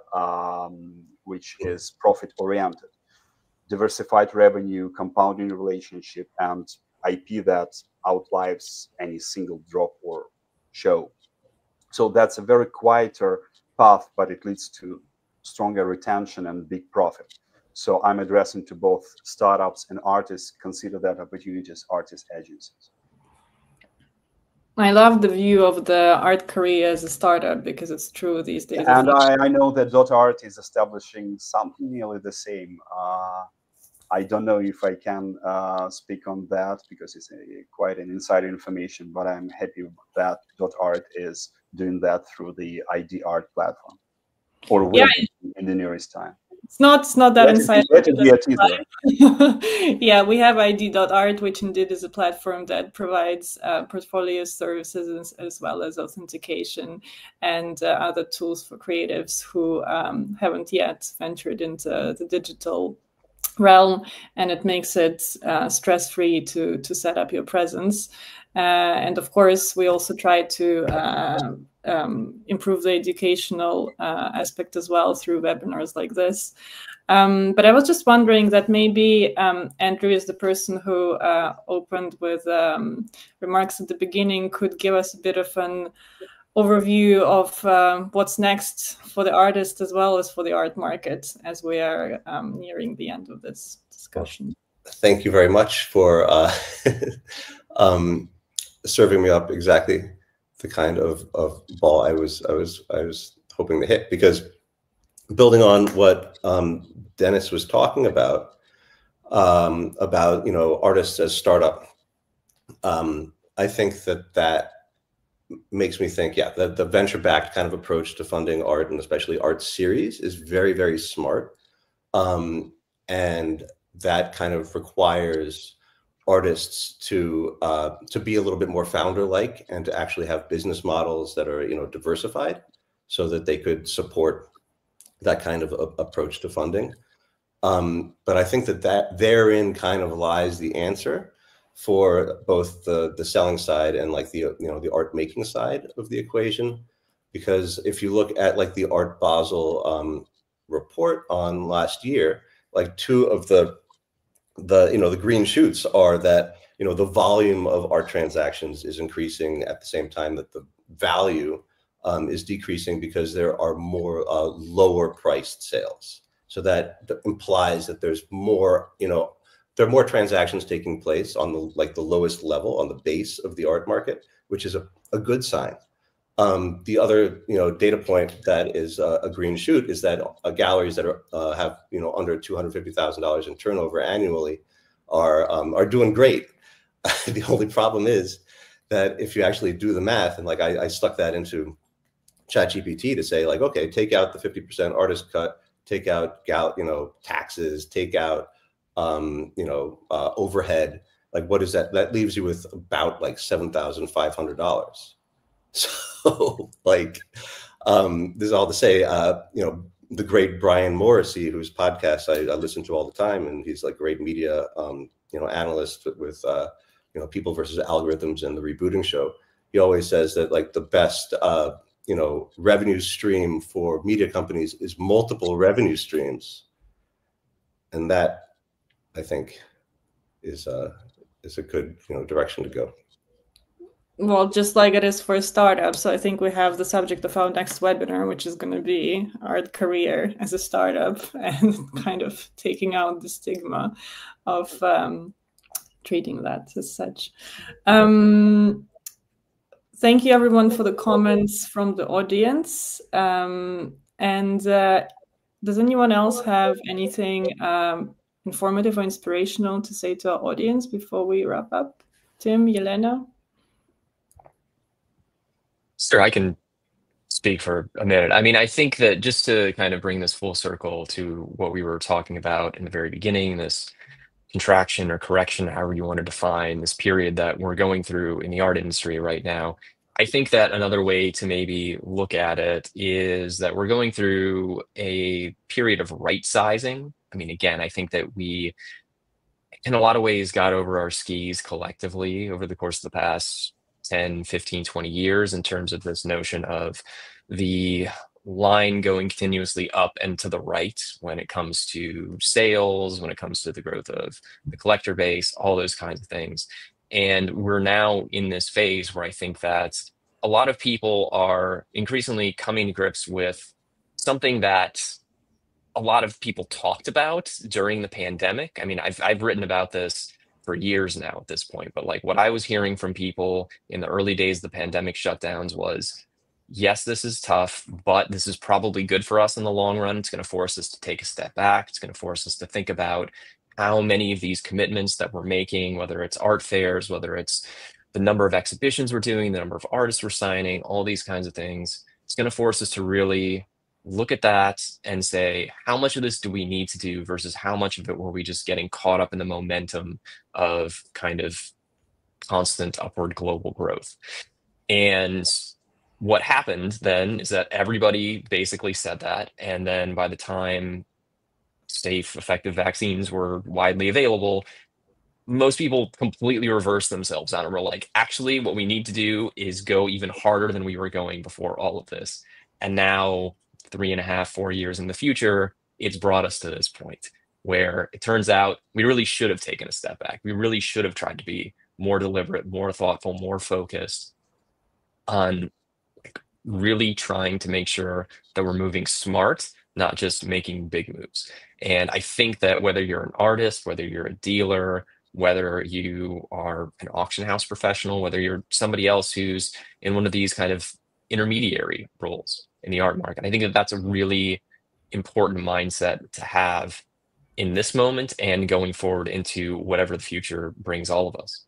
which is profit oriented, diversified revenue, compounding relationship, and IP that outlives any single drop or show. So that's a very quieter path, but it leads to stronger retention and big profit. So I'm addressing to both startups and artists. Consider that opportunity as artist agencies. I love the view of the art career as a startup, because it's true these days. And I know that .art is establishing something nearly the same. I don't know if I can speak on that, because it's quite an insider information, but I'm happy that .art is doing that through the ID Art platform, or will in the nearest time. It's not that insider. Yeah, we have ID.art, which indeed is a platform that provides portfolio services as well as authentication and other tools for creatives who haven't yet ventured into the digital realm, and it makes it stress-free to set up your presence. And of course, we also try to improve the educational aspect as well through webinars like this. But I was just wondering that maybe Andrew is the person who opened with remarks at the beginning, could give us a bit of an overview of what's next for the artist as well as for the art market as we are nearing the end of this discussion. Thank you very much for serving me up exactly the kind of ball I was hoping to hit, because building on what Denis was talking about artists as startup, I think that makes me think, yeah, the venture-backed kind of approach to funding art, and especially art series, is very, very smart, and that kind of requires artists to be a little bit more founder-like and to actually have business models that are diversified, so that they could support that kind of approach to funding. But I think that therein kind of lies the answer for both the selling side and like the art making side of the equation. Because if you look at like the Art Basel report on last year, like two of the green shoots are that the volume of art transactions is increasing at the same time that the value is decreasing, because there are more lower priced sales. So that implies that there's more, there are more transactions taking place on the lowest level, on the base of the art market, which is a good sign. The other data point that is a green shoot is that galleries that are have under $250,000 in turnover annually are doing great. The only problem is that if you actually do the math, and like I stuck that into ChatGPT to say, like, okay, take out the 50% artist cut, take out taxes, take out overhead. Like, what is that? That leaves you with about like $7,500. So like, this is all to say, the great Brian Morrissey, whose podcast I listen to all the time, and he's like great media, analyst with, People versus Algorithms and the Rebooting Show. He always says that like the best, revenue stream for media companies is multiple revenue streams. And that, I think, is a good, direction to go. Well, just like it is for startups, so I think we have the subject of our next webinar, which is going to be art career as a startup, and kind of taking out the stigma of treating that as such. Thank you, everyone, for the comments from the audience. And does anyone else have anything informative or inspirational to say to our audience before we wrap up? Tim, Elena? Sure, I can speak for a minute. I mean, I think that just to kind of bring this full circle to what we were talking about in the very beginning, this contraction or correction, however you want to define this period that we're going through in the art industry right now, I think that another way to maybe look at it is that we're going through a period of right sizing. I mean, again, I think that we, in a lot of ways, got over our skis collectively over the course of the past 10, 15, 20 years in terms of this notion of the line going continuously up and to the right when it comes to sales, when it comes to the growth of the collector base, all those kinds of things. And we're now in this phase where I think that a lot of people are increasingly coming to grips with something that a lot of people talked about during the pandemic. I mean, I've written about this for years now at this point, but like what I was hearing from people in the early days of the pandemic shutdowns was, yes, this is tough, but this is probably good for us in the long run. It's going to force us to take a step back. It's going to force us to think about how many of these commitments that we're making, whether it's art fairs, whether it's the number of exhibitions we're doing, the number of artists we're signing, all these kinds of things. It's going to force us to really look at that and say, how much of this do we need to do versus how much of it were we just getting caught up in the momentum of kind of constant upward global growth? And what happened then is that everybody basically said that. And then by the time safe, effective vaccines were widely available, most people completely reverse themselves on it. We're like, actually, what we need to do is go even harder than we were going before all of this. And now, 3.5, 4 years in the future, it's brought us to this point where it turns out we really should have taken a step back. We really should have tried to be more deliberate, more thoughtful, more focused on really trying to make sure that we're moving smart, not just making big moves. And I think that whether you're an artist, whether you're a dealer, whether you are an auction house professional, whether you're somebody else who's in one of these kind of intermediary roles in the art market, I think that that's a really important mindset to have in this moment and going forward into whatever the future brings all of us.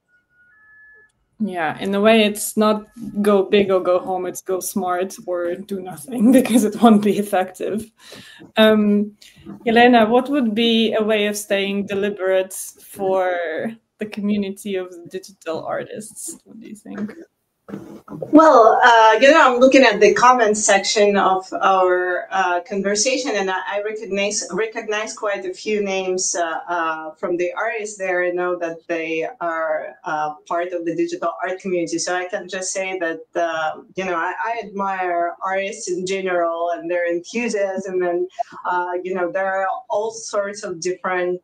Yeah, in a way, it's not go big or go home, it's go smart or do nothing, because it won't be effective. Elena, what would be a way of staying deliberate for the community of digital artists? What do you think? Well, I'm looking at the comments section of our conversation, and I recognize quite a few names from the artists there. I know that they are part of the digital art community, so I can just say that I admire artists in general and their enthusiasm, and there are all sorts of different.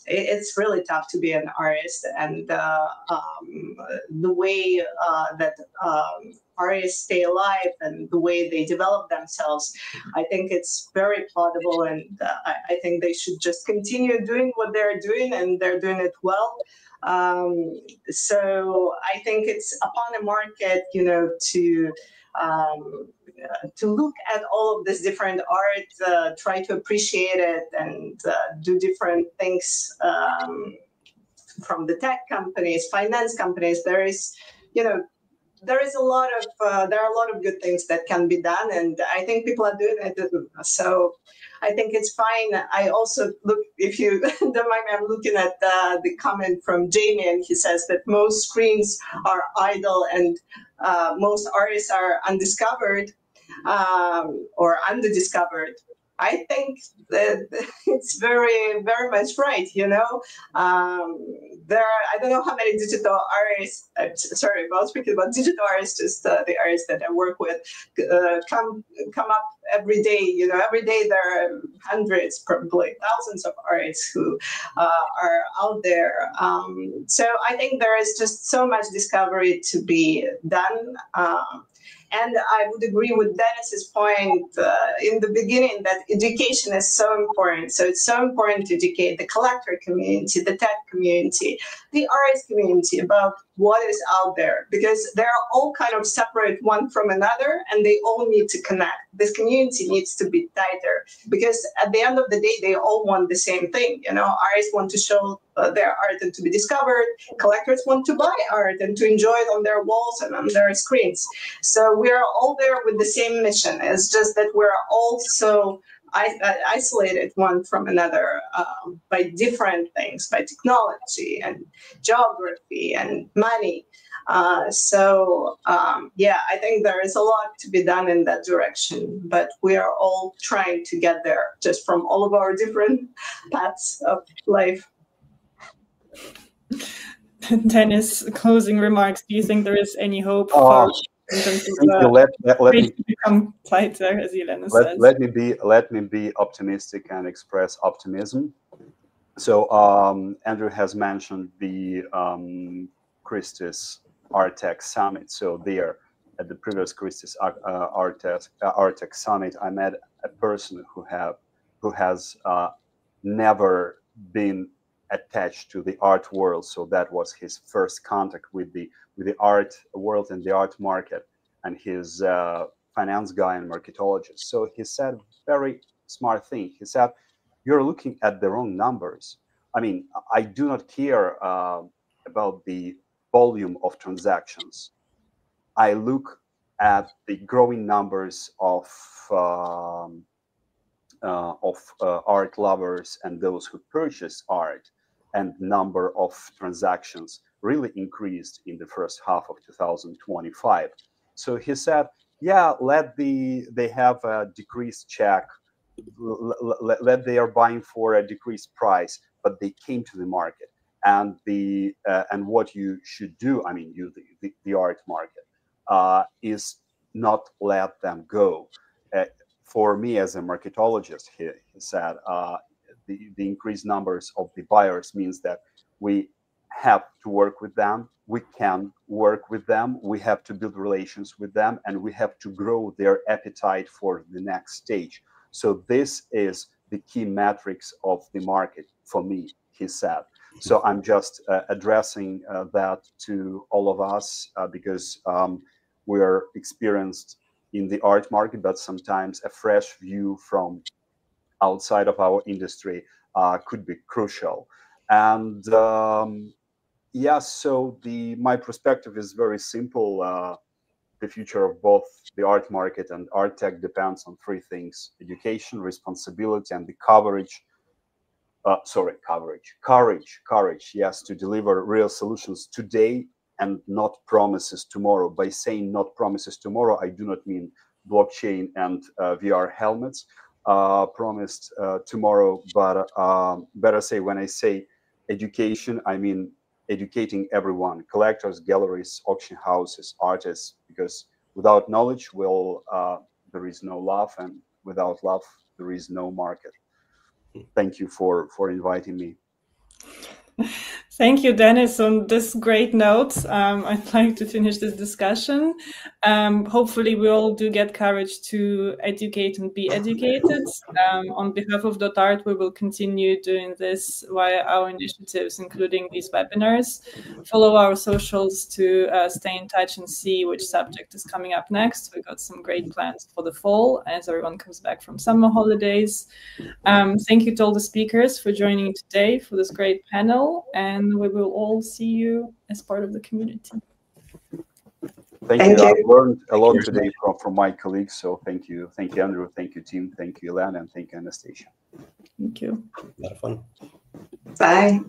It's really tough to be an artist, and the way that artists stay alive and the way they develop themselves, I think it's very plausible, and I think they should just continue doing what they're doing, and they're doing it well. So I think it's upon a market, to look at all of this different art, try to appreciate it, and do different things from the tech companies, finance companies. There are a lot of good things that can be done, and I think people are doing it. So I think it's fine. I also look, if you don't mind, I'm looking at the comment from Jamie, and he says that most screens are idle and most artists are undiscovered or underdiscovered. I think that it's very, very much right. I don't know how many digital artists. Sorry, about speaking about digital artists, just the artists that I work with come up every day. Every day there are hundreds, probably thousands of artists who are out there. So I think there is just so much discovery to be done. And I would agree with Denis's point in the beginning that education is so important. So it's so important to educate the collector community, the tech community, the artist community about what is out there, because they're all kind of separate one from another, and they all need to connect. This community needs to be tighter, because at the end of the day, they all want the same thing. Artists want to show their art and to be discovered. Collectors want to buy art and to enjoy it on their walls and on their screens. So we are all there with the same mission. It's just that we're all so isolated one from another by different things, by technology and geography and money. I think there is a lot to be done in that direction, but we are all trying to get there, just from all of our different paths of life. Denis, closing remarks. Do you think there is any hope for in terms of let me become tighter, as Elena says? Let me be optimistic and express optimism. So Andrew has mentioned the Christie's Artec Summit. So there, at the previous Christie's Artec Summit, I met a person who has never been attached to the art world. So that was his first contact with the art world and the art market, and his finance guy and marketologist. So he said very smart thing. He said, "You're looking at the wrong numbers. I mean, I do not care about the volume of transactions. I look at the growing numbers of art lovers and those who purchase art, and number of transactions really increased in the first half of 2025. So he said, yeah, they have a decreased check, let they are buying for a decreased price, but they came to the market. and what you should do, I mean, the art market, is not let them go. For me, as a marketologist, he said, the increased numbers of the buyers means that we have to work with them, we can work with them, we have to build relations with them, and we have to grow their appetite for the next stage. So this is the key metrics of the market for me, he said. So I'm just addressing that to all of us because we're experienced in the art market, but sometimes a fresh view from outside of our industry could be crucial. And yeah, so my perspective is very simple. The future of both the art market and art tech depends on three things: education, responsibility, and the courage, yes, to deliver real solutions today and not promises tomorrow. By saying not promises tomorrow, I do not mean blockchain and VR helmets promised tomorrow, but better say, when I say education, I mean educating everyone: collectors, galleries, auction houses, artists, because without knowledge, there is no love, and without love, there is no market. Thank you for inviting me. Thank you, Denis. On this great note, I'd like to finish this discussion. Hopefully we all do get courage to educate and be educated. On behalf of .art, we will continue doing this via our initiatives, including these webinars. Follow our socials to stay in touch and see which subject is coming up next. We've got some great plans for the fall as everyone comes back from summer holidays. Thank you to all the speakers for joining today for this great panel, and we will all see you as part of the community. Thank you. I've learned a lot today from my colleagues, so thank you. Thank you, Andrew. Thank you, team. Thank you, Elena, and thank you, Anastasia. Thank you. A lot of fun. Bye.